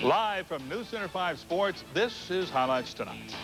Live from News Center 5 Sports, this is Highlights Tonight.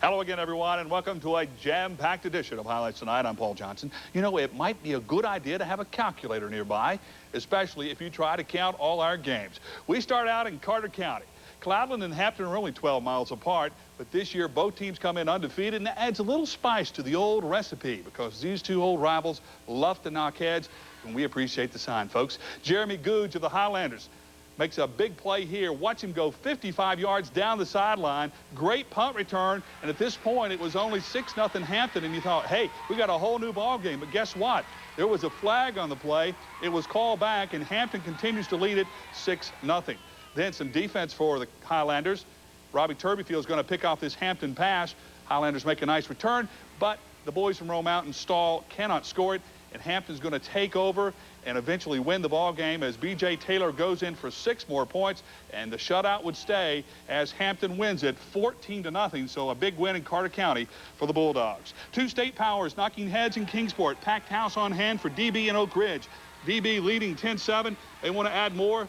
Hello again, everyone, and welcome to a jam-packed edition of Highlights Tonight. I'm Paul Johnson. You know, it might be a good idea to have a calculator nearby, especially if you try to count all our games. We start out in Carter County. Cloudland and Hampton are only 12 miles apart, but this year both teams come in undefeated, and that adds a little spice to the old recipe because these two old rivals love to knock heads, and we appreciate the sign, folks. Jeremy Googe of the Highlanders makes a big play here. Watch him go 55 yards down the sideline. Great punt return. And at this point, it was only 6-0 Hampton. And you thought, hey, we got a whole new ball game. But guess what? There was a flag on the play. It was called back, and Hampton continues to lead it 6-0. Then some defense for the Highlanders. Robbie Turbyfield is going to pick off this Hampton pass. Highlanders make a nice return, but the boys from Roe Mountain stall, cannot score it. And Hampton's going to take over and eventually win the ball game as B.J. Taylor goes in for 6 more points, and the shutout would stay as Hampton wins it 14-0. So a big win in Carter County for the Bulldogs. Two state powers knocking heads in Kingsport. Packed house on hand for DB and Oak Ridge. DB leading 10-7. They want to add more.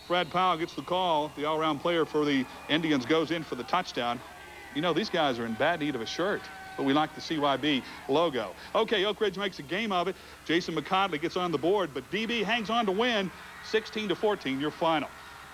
Fred Powell gets the call. The all-around player for the Indians goes in for the touchdown. You know, these guys are in bad need of a shirt, but we like the CYB logo. Okay, Oak Ridge makes a game of it. Jason McCodley gets on the board, but DB hangs on to win 16-14, your final.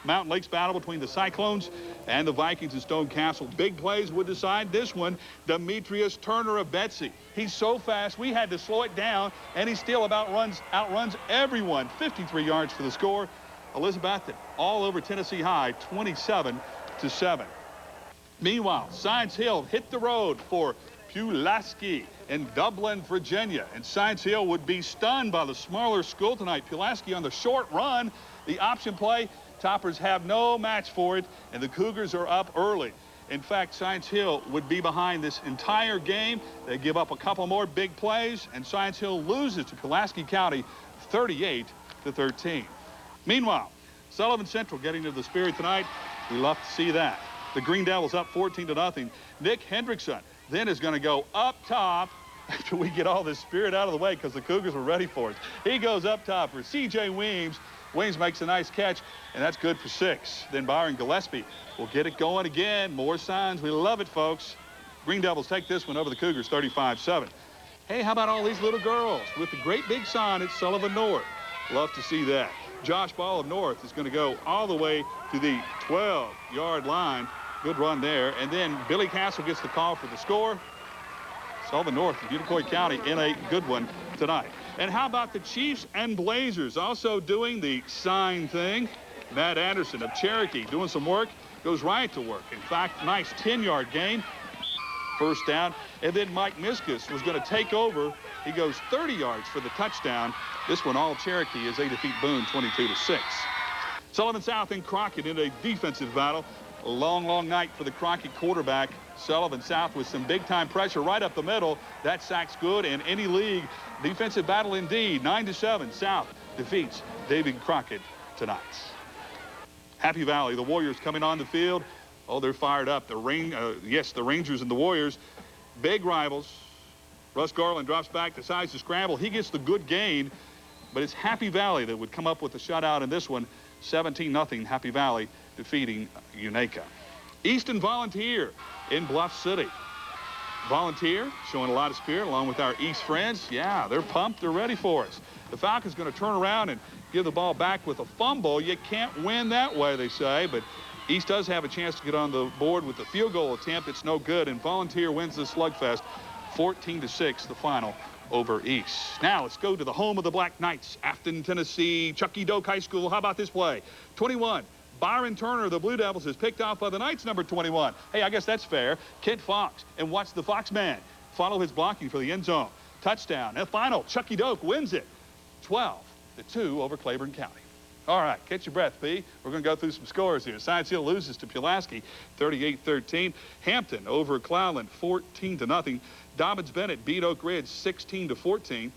Mountain Lakes battle between the Cyclones and the Vikings in Stone Castle. Big plays would decide this one. Demetrius Turner of Betsy. He's so fast, we had to slow it down, and he still outruns everyone. 53 yards for the score. Elizabethton all over Tennessee High, 27-7. Meanwhile, Science Hill hit the road for Pulaski in Dublin, Virginia. And Science Hill would be stunned by the smaller school tonight. Pulaski on the short run, the option play. Toppers have no match for it, and the Cougars are up early. In fact, Science Hill would be behind this entire game. They give up a couple more big plays, and Science Hill loses to Pulaski County 38-13. Meanwhile, Sullivan Central getting to the Spirit tonight. We love to see that. The Green Devils up 14-0. Nick Hendrickson then is going to go up top after we get all this Spirit out of the way because the Cougars were ready for it. He goes up top for C.J. Weems. Weems makes a nice catch, and that's good for 6. Then Byron Gillespie will get it going again. More signs. We love it, folks. Green Devils take this one over the Cougars 35-7. Hey, how about all these little girls with the great big sign at Sullivan North? Love to see that. Josh Ball of North is going to go all the way to the 12-yard line. Good run there. And then Billy Castle gets the call for the score. Sullivan North and Unicoi County in a good one tonight. And how about the Chiefs and Blazers also doing the sign thing? Matt Anderson of Cherokee doing some work, goes right to work. In fact, nice 10-yard gain. First down. And then Mike Miskus was going to take over. He goes 30 yards for the touchdown. This one all Cherokee as they defeat Boone 22-6. Sullivan South and Crockett in a defensive battle. A long, long night for the Crockett quarterback. Sullivan South with some big-time pressure right up the middle. That sack's good in any league. Defensive battle indeed. 9-7. South defeats David Crockett tonight. Happy Valley, the Warriors coming on the field. Oh, they're fired up. The Rangers and the Warriors, big rivals. Russ Garland drops back, decides to scramble. He gets the good gain, but it's Happy Valley that would come up with the shutout in this one. 17-0 Happy Valley defeating Unaka. Easton Volunteer in Bluff City. Volunteer showing a lot of spirit along with our East friends. Yeah, they're pumped. They're ready for us. The Falcons going to turn around and give the ball back with a fumble. You can't win that way, they say, but East does have a chance to get on the board with the field goal attempt. It's no good, and Volunteer wins this slugfest 14-6, the final over East. Now let's go to the home of the Black Knights, Afton, Tennessee, Chucky Doak High School. How about this play? 21. Byron Turner of the Blue Devils is picked off by the Knights, number 21. Hey, I guess that's fair. Kent Fox, and watch the Fox man follow his blocking for the end zone. Touchdown. And final, Chucky Doak wins it 12-2 over Claiborne County. All right, catch your breath, P. We're going to go through some scores here. Science Hill loses to Pulaski 38-13. Hampton over Cloudland 14-0. Dobbins Bennett beat Oak Ridge 16-14.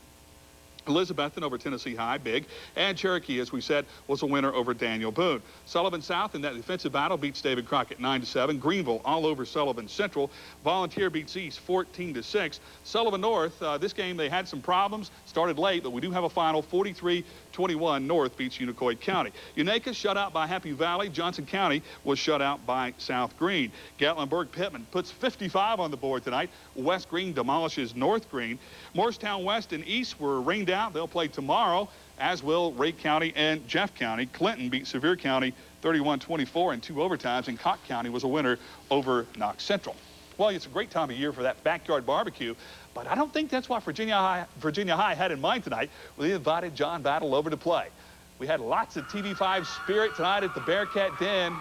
Elizabethton over Tennessee High, big. And Cherokee, as we said, was a winner over Daniel Boone. Sullivan South in that defensive battle beats David Crockett 9-7. Greenville all over Sullivan Central. Volunteer beats East 14-6. Sullivan North, this game they had some problems. Started late, but we do have a final. 43-21 North beats Unicoi County. Unaka shut out by Happy Valley. Johnson County was shut out by South Green. Gatlinburg-Pittman puts 55 on the board tonight. West Green demolishes North Green. Morristown West and East were rained out. They'll play tomorrow, as will Ray County and Jeff County. Clinton beat Sevier County 31-24 in 2 overtimes, and Cott County was a winner over Knox Central. Well, it's a great time of year for that backyard barbecue, but I don't think that's what Virginia High had in mind tonight when they invited John Battle over to play. We had lots of TV5 spirit tonight at the Bearcat Den.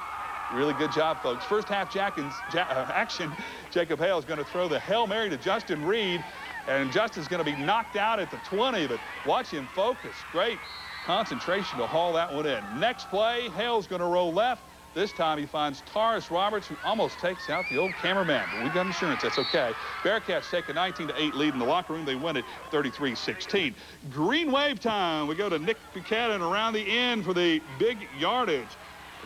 Really good job, folks. First half action, Jacob Hale is going to throw the Hail Mary to Justin Reed. And Justin's going to be knocked out at the 20, but watch him focus. Great concentration to haul that one in. Next play, Hale's going to roll left. This time he finds Taurus Roberts, who almost takes out the old cameraman. But we got insurance. That's okay. Bearcats take a 19-8 lead in the locker room. They win it 33-16. Green wave time. We go to Nick Buchanan around the end for the big yardage.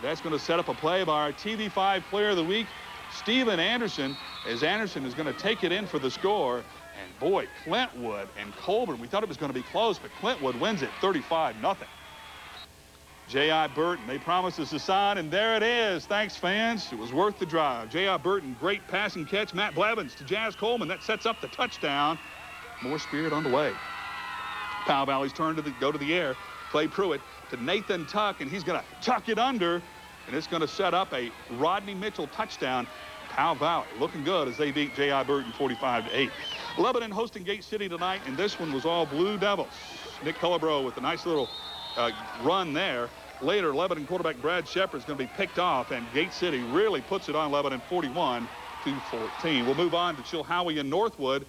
That's going to set up a play by our TV5 Player of the Week, Steven Anderson, as Anderson is going to take it in for the score. And boy, Clintwood and Colburn, we thought it was going to be close, but Clintwood wins it 35-0. J.I. Burton, they promised us a sign, and there it is. Thanks, fans. It was worth the drive. J.I. Burton, great passing catch. Matt Blevins to Jazz Coleman. That sets up the touchdown. More spirit on the way. Powell Valley's turn to go to the air. Clay Pruitt to Nathan Tuck, and he's going to tuck it under, and it's going to set up a Rodney Mitchell touchdown. Powell Valley looking good as they beat J.I. Burton 45-8. Lebanon hosting Gate City tonight, and this one was all Blue Devils. Nick Culebro with a nice little run there. Later, Lebanon quarterback Brad Shepard is going to be picked off, and Gate City really puts it on Lebanon 41-14. We'll move on to Chilhowie and Northwood.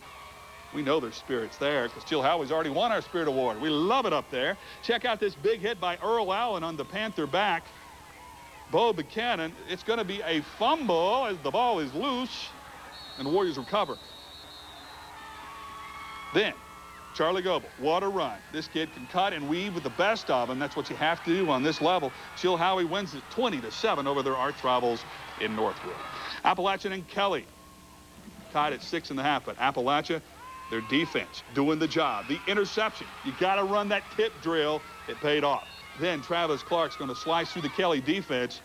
We know there's spirits there because Chilhowie's already won our Spirit Award. We love it up there. Check out this big hit by Earl Allen on the Panther back. Bo Buchanan, it's going to be a fumble as the ball is loose, and the Warriors recover. Then, Charlie Goebel, what a run. This kid can cut and weave with the best of them. That's what you have to do on this level. Chilhowie wins it 20-7 over their arch rivals in Northwood. Appalachian and Kelly tied at 6.5, but Appalachia, their defense doing the job. The interception, you got to run that tip drill. It paid off. Then Travis Clark's going to slice through the Kelly defense,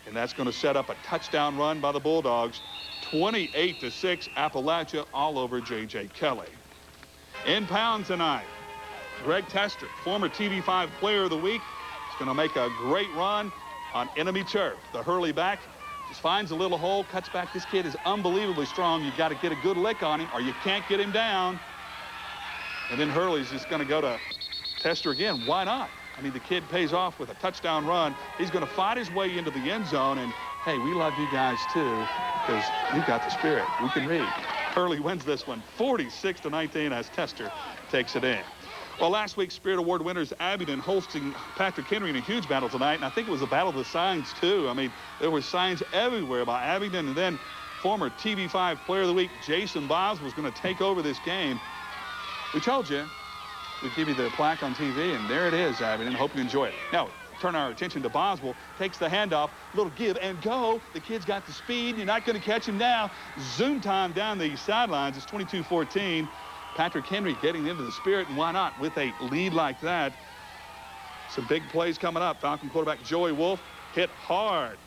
and that's going to set up a touchdown run by the Bulldogs. 28-6, Appalachia all over J.J. Kelly. In pound tonight, Greg Tester, former TV5 Player of the Week, is going to make a great run on enemy turf. The Hurley back just finds a little hole, cuts back. This kid is unbelievably strong. You've got to get a good lick on him or you can't get him down. And then Hurley's just going to go to Tester again. Why not? I mean, the kid pays off with a touchdown run. He's going to fight his way into the end zone. And, hey, we love you guys, too, because you've got the spirit. We can read. Hurley wins this one 46-19 as Tester takes it in. Well, last week's Spirit Award winners, Abingdon, hosting Patrick Henry in a huge battle tonight. And I think it was a battle of the signs, too. I mean, there were signs everywhere by Abingdon. And then former TV5 Player of the Week, Jason Boswell, was going to take over this game. We told you we'd give you the plaque on TV, and there it is, Abingdon. Hope you enjoy it. Now, turn our attention to Boswell. Takes the handoff, little give and go. The kid's got the speed. You're not going to catch him now. Zoom time down the sidelines. It's 22-14. Patrick Henry getting into the spirit, and why not with a lead like that? Some big plays coming up. Falcon quarterback Joey Wolf hit hard.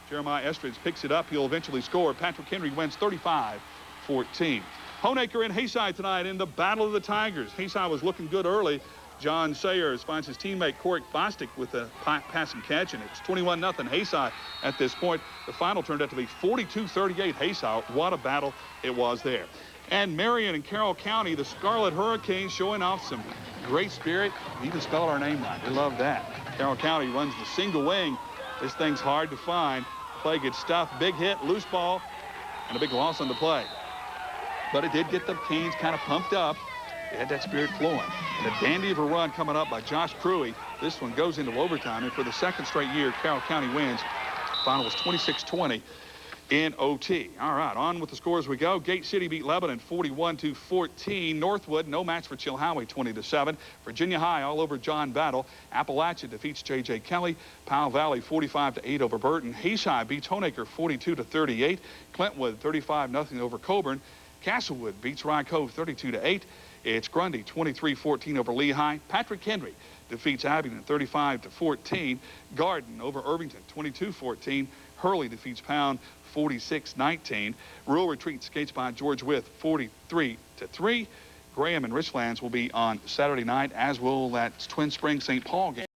Jeremiah Eskridge picks it up. He'll eventually score. Patrick Henry wins 35-14. Honaker and Hayside tonight in the Battle of the Tigers. Hayside was looking good early. John Sayers finds his teammate Corey Bostic with a passing catch, and it's 21-0 Hayside at this point. The final turned out to be 42-38 Hayside. What a battle it was there. And Marion and Carroll County, the Scarlet Hurricanes, showing off some great spirit. We even spelled our name right. We love that. Carroll County runs the single wing. This thing's hard to find. Play gets stuffed. Big hit, loose ball, and a big loss on the play. But it did get the Canes kind of pumped up. They had that spirit flowing. And a dandy of a run coming up by Josh Cruey. This one goes into overtime, and for the second straight year, Carroll County wins. Final was 26-20. in OT. All right, on with the scores we go. Gate City beat Lebanon 41-14. Northwood, no match for Chilhowie, 20-7. Virginia High all over John Battle. Appalachia defeats J.J. Kelly. Powell Valley 45-8 over Burton. Hayes High beats Honaker 42-38. Clintwood 35-0 over Coburn. Castlewood beats Rye Cove 32-8. It's Grundy 23-14 over Lehigh. Patrick Henry defeats Abingdon 35-14. Garden over Irvington 22-14. Hurley defeats Pound 46-19. Rural Retreat skates by George Wythe 43-3. Graham and Richlands will be on Saturday night, as will that Twin Springs St. Paul game.